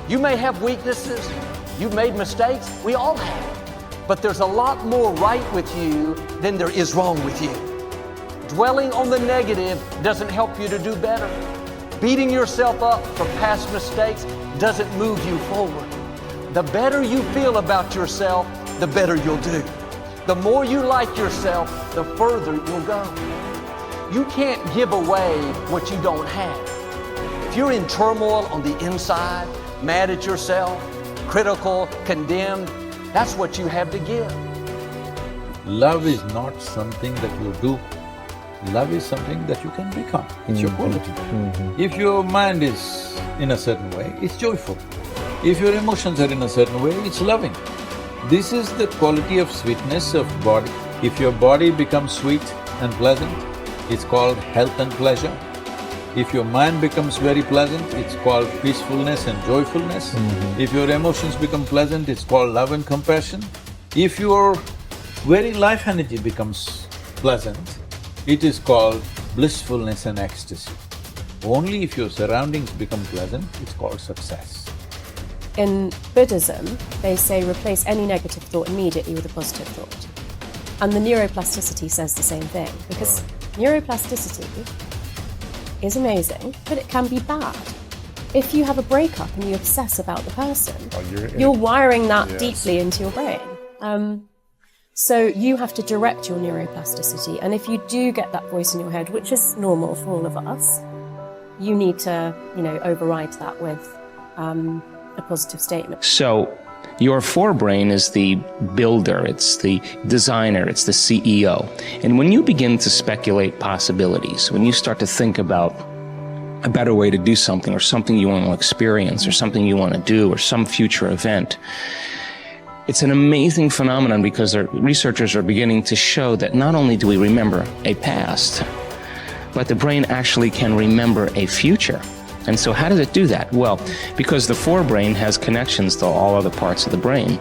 You may have weaknesses. You've made mistakes. We all have. But there's a lot more right with you than there is wrong with you. Dwelling on the negative doesn't help you to do better. Beating yourself up for past mistakes doesn't move you forward. The better you feel about yourself, the better you'll do. The more you like yourself, the further you'll go. You can't give away what you don't have. If you're in turmoil on the inside, mad at yourself, critical, condemned, that's what you have to give. Love is not something that you do. Love is something that you can become. It's your quality. If your mind is in a certain way, it's joyful. If your emotions are in a certain way, it's loving. This is the quality of sweetness of body. If your body becomes sweet and pleasant, it's called health and pleasure. If your mind becomes very pleasant, it's called peacefulness and joyfulness. If your emotions become pleasant, it's called love and compassion. If your very life energy becomes pleasant, it is called blissfulness and ecstasy. Only if your surroundings become pleasant, it's called success. In Buddhism, they say replace any negative thought immediately with a positive thought. And the neuroplasticity says the same thing, because neuroplasticity is amazing, but it can be bad. If you have a breakup and you obsess about the person, you're wiring that deeply into your brain. So you have to direct your neuroplasticity, and if you do get that voice in your head, which is normal for all of us, you need to, override that with a positive statement. So your forebrain is the builder, it's the designer, it's the CEO. And when you begin to speculate possibilities, when you start to think about a better way to do something, or something you want to experience, or something you want to do, or some future event, it's an amazing phenomenon, because researchers are beginning to show that not only do we remember a past, but the brain actually can remember a future. And so how does it do that? Well, because the forebrain has connections to all other parts of the brain,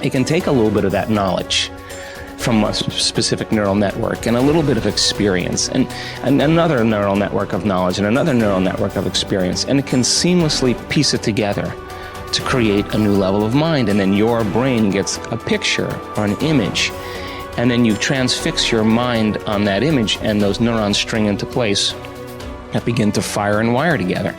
it can take a little bit of that knowledge from a specific neural network and a little bit of experience and another neural network of knowledge and another neural network of experience, and it can seamlessly piece it together to create a new level of mind. And then your brain gets a picture or an image, and then you transfix your mind on that image, and those neurons string into place that begin to fire and wire together.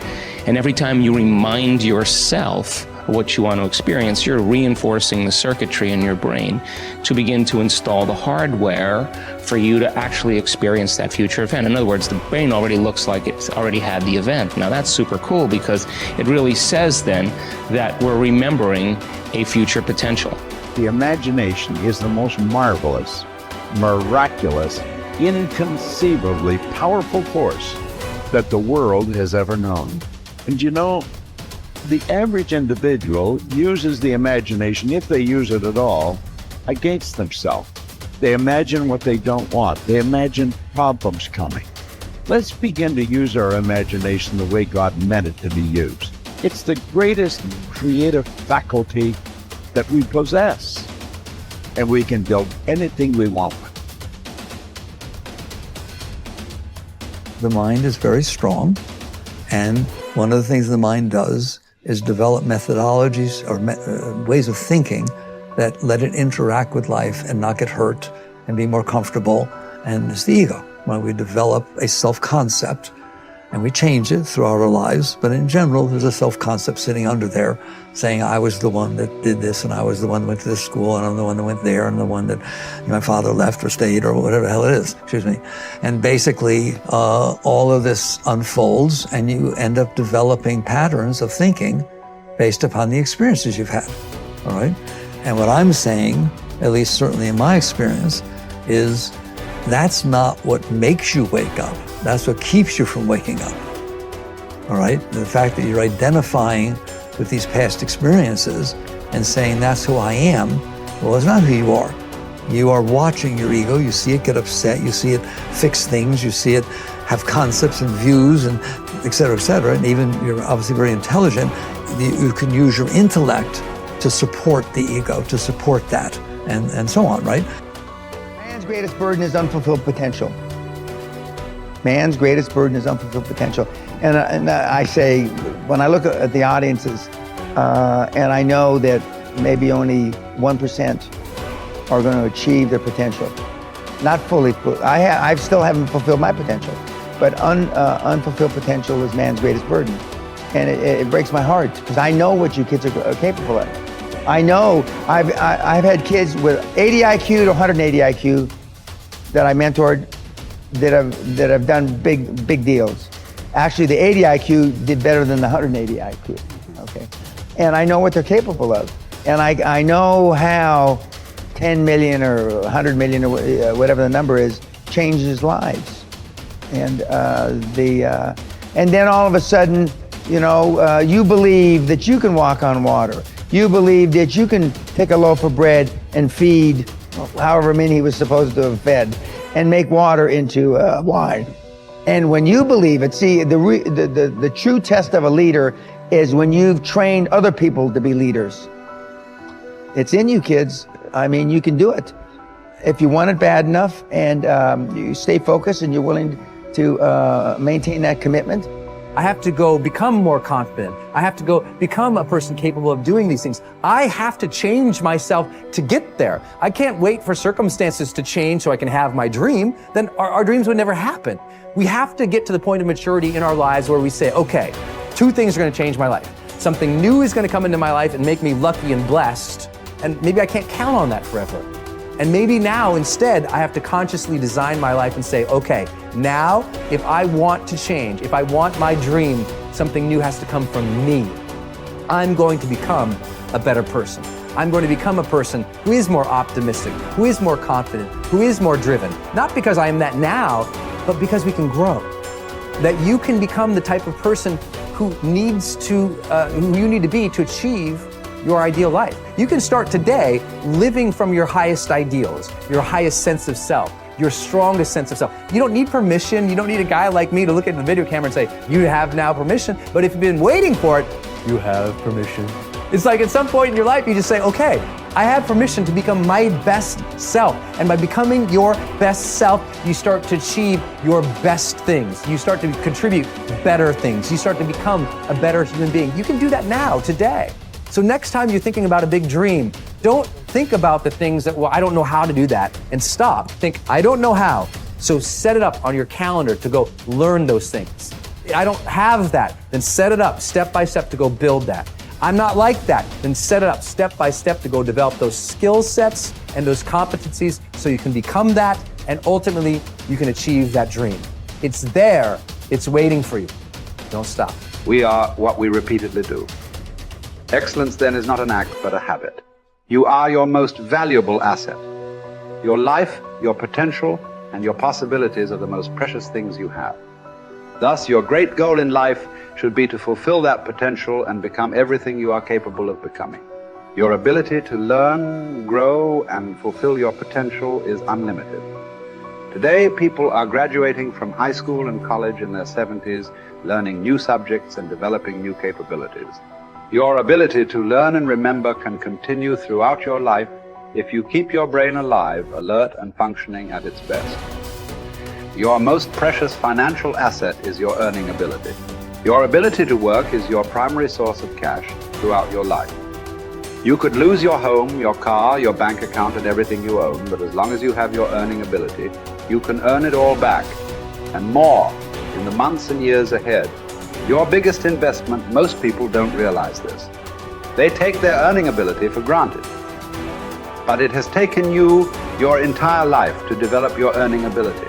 And every time you remind yourself of what you want to experience, you're reinforcing the circuitry in your brain to begin to install the hardware for you to actually experience that future event. In other words, the brain already looks like it's already had the event. Now that's super cool, because it really says then that we're remembering a future potential. The imagination is the most marvelous, miraculous, inconceivably powerful force that the world has ever known. And the average individual uses the imagination, if they use it at all, against themselves. They imagine what they don't want. They imagine problems coming. Let's begin to use our imagination the way God meant it to be used. It's the greatest creative faculty that we possess, and we can build anything we want. The mind is very strong, and one of the things the mind does is develop methodologies or ways of thinking that let it interact with life and not get hurt and be more comfortable, and it's the ego. When we develop a self-concept and we change it throughout our lives, but in general, there's a self-concept sitting under there saying, I was the one that did this, and I was the one that went to this school, and I'm the one that went there, and the one that my father left or stayed, or whatever the hell it is, And basically, all of this unfolds, and you end up developing patterns of thinking based upon the experiences you've had, all right? And what I'm saying, at least certainly in my experience, is that's not what makes you wake up. That's what keeps you from waking up, all right? The fact that you're identifying with these past experiences and saying that's who I am, well, it's not who you are. You are watching your ego, you see it get upset, you see it fix things, you see it have concepts and views and et cetera, and even you're obviously very intelligent, you can use your intellect to support the ego, to support that, and so on, right? Man's greatest burden is unfulfilled potential. Man's greatest burden is unfulfilled potential. And I say, when I look at the audiences, and I know that maybe only 1% are going to achieve their potential. Not fully. I still haven't fulfilled my potential, but unfulfilled potential is man's greatest burden. And it breaks my heart because I know what you kids are capable of. I know I've had kids with 80 IQ to 180 IQ that I mentored that have done big deals. Actually, the 80 IQ did better than the 180 IQ. Okay, and I know what they're capable of, and I know how 10 million or 100 million or whatever the number is changes lives, and then all of a sudden, you know, you believe that you can walk on water. You believe that you can take a loaf of bread and feed however many he was supposed to have fed and make water into wine. And when you believe it, see, the true test of a leader is when you've trained other people to be leaders. It's in you, kids. I mean, you can do it. If you want it bad enough and you stay focused and you're willing to maintain that commitment. I have to go become more confident. I have to go become a person capable of doing these things. I have to change myself to get there. I can't wait for circumstances to change so I can have my dream. Then our dreams would never happen. We have to get to the point of maturity in our lives where we say, okay, 2 things are going to change my life. Something new is going to come into my life and make me lucky and blessed. And maybe I can't count on that forever. And maybe now instead I have to consciously design my life and say, okay, now if I want to change, if I want my dream, something new has to come from me. I'm going to become a better person. I'm going to become a person who is more optimistic, who is more confident, who is more driven. Not because I am that now, but because we can grow. That you can become the type of person who you need to be to achieve your ideal life. You can start today living from your highest ideals, your highest sense of self, your strongest sense of self. You don't need permission. You don't need a guy like me to look at the video camera and say, you have now permission. But if you've been waiting for it, you have permission. It's like at some point in your life, you just say, okay, I have permission to become my best self. And by becoming your best self, you start to achieve your best things. You start to contribute better things. You start to become a better human being. You can do that now, today. So next time you're thinking about a big dream, don't think about the things that, well, I don't know how to do that, and stop. Think, I don't know how. So set it up on your calendar to go learn those things. I don't have that, then set it up step by step to go build that. I'm not like that, then set it up step by step to go develop those skill sets and those competencies so you can become that, and ultimately you can achieve that dream. It's there, it's waiting for you. Don't stop. We are what we repeatedly do. Excellence then is not an act, but a habit. You are your most valuable asset. Your life, your potential, and your possibilities are the most precious things you have. Thus, your great goal in life should be to fulfill that potential and become everything you are capable of becoming. Your ability to learn, grow, and fulfill your potential is unlimited. Today, people are graduating from high school and college in their 70s, learning new subjects and developing new capabilities. Your ability to learn and remember can continue throughout your life if you keep your brain alive, alert, and functioning at its best. Your most precious financial asset is your earning ability. Your ability to work is your primary source of cash throughout your life. You could lose your home, your car, your bank account, and everything you own, but as long as you have your earning ability, you can earn it all back, and more, in the months and years ahead. Your biggest investment, most people don't realize this. They take their earning ability for granted. But it has taken you your entire life to develop your earning ability.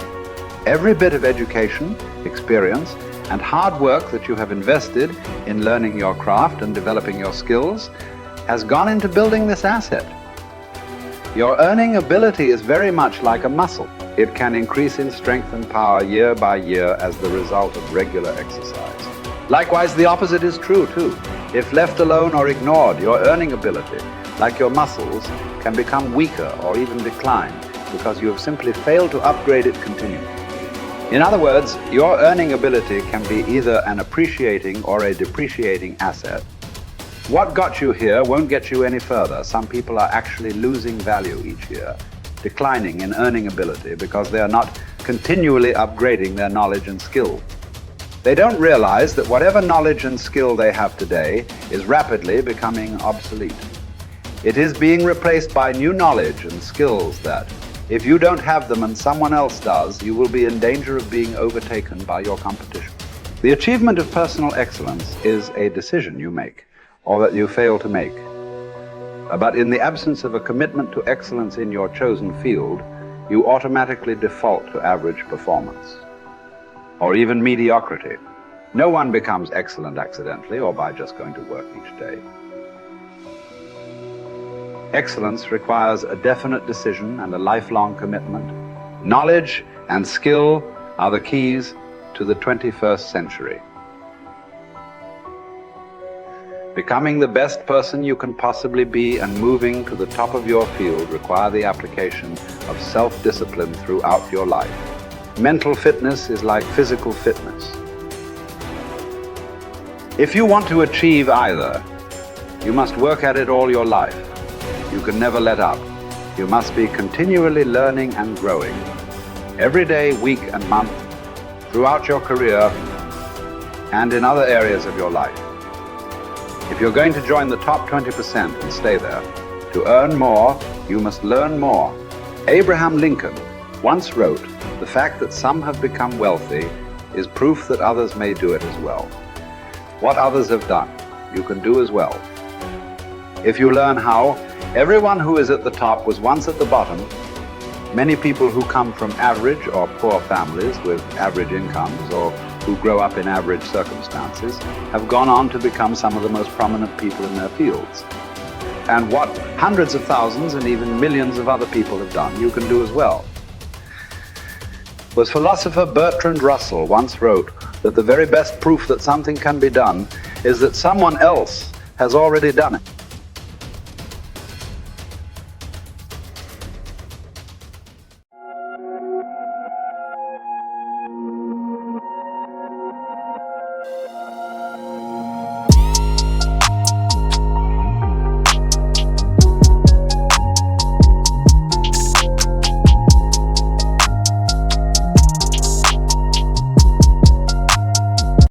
Every bit of education, experience, and hard work that you have invested in learning your craft and developing your skills has gone into building this asset. Your earning ability is very much like a muscle. It can increase in strength and power year by year as the result of regular exercise. Likewise, the opposite is true too. If left alone or ignored, your earning ability, like your muscles, can become weaker or even decline because you have simply failed to upgrade it continually. In other words, your earning ability can be either an appreciating or a depreciating asset. What got you here won't get you any further. Some people are actually losing value each year, declining in earning ability because they are not continually upgrading their knowledge and skill. They don't realize that whatever knowledge and skill they have today is rapidly becoming obsolete. It is being replaced by new knowledge and skills that, if you don't have them and someone else does, you will be in danger of being overtaken by your competition. The achievement of personal excellence is a decision you make, or that you fail to make. But in the absence of a commitment to excellence in your chosen field, you automatically default to average performance, or even mediocrity. No one becomes excellent accidentally or by just going to work each day. Excellence requires a definite decision and a lifelong commitment. Knowledge and skill are the keys to the 21st century. Becoming the best person you can possibly be and moving to the top of your field require the application of self-discipline throughout your life. Mental fitness is like physical fitness. If you want to achieve either, you must work at it all your life. You can never let up. You must be continually learning and growing. Every day, week, and month, throughout your career, and in other areas of your life. If you're going to join the top 20% and stay there, to earn more, you must learn more. Abraham Lincoln once wrote, "The fact that some have become wealthy is proof that others may do it as well." What others have done, you can do as well. If you learn how, everyone who is at the top was once at the bottom. Many people who come from average or poor families with average incomes or who grow up in average circumstances have gone on to become some of the most prominent people in their fields. And what hundreds of thousands and even millions of other people have done, you can do as well. Was philosopher Bertrand Russell once wrote that the very best proof that something can be done is that someone else has already done it.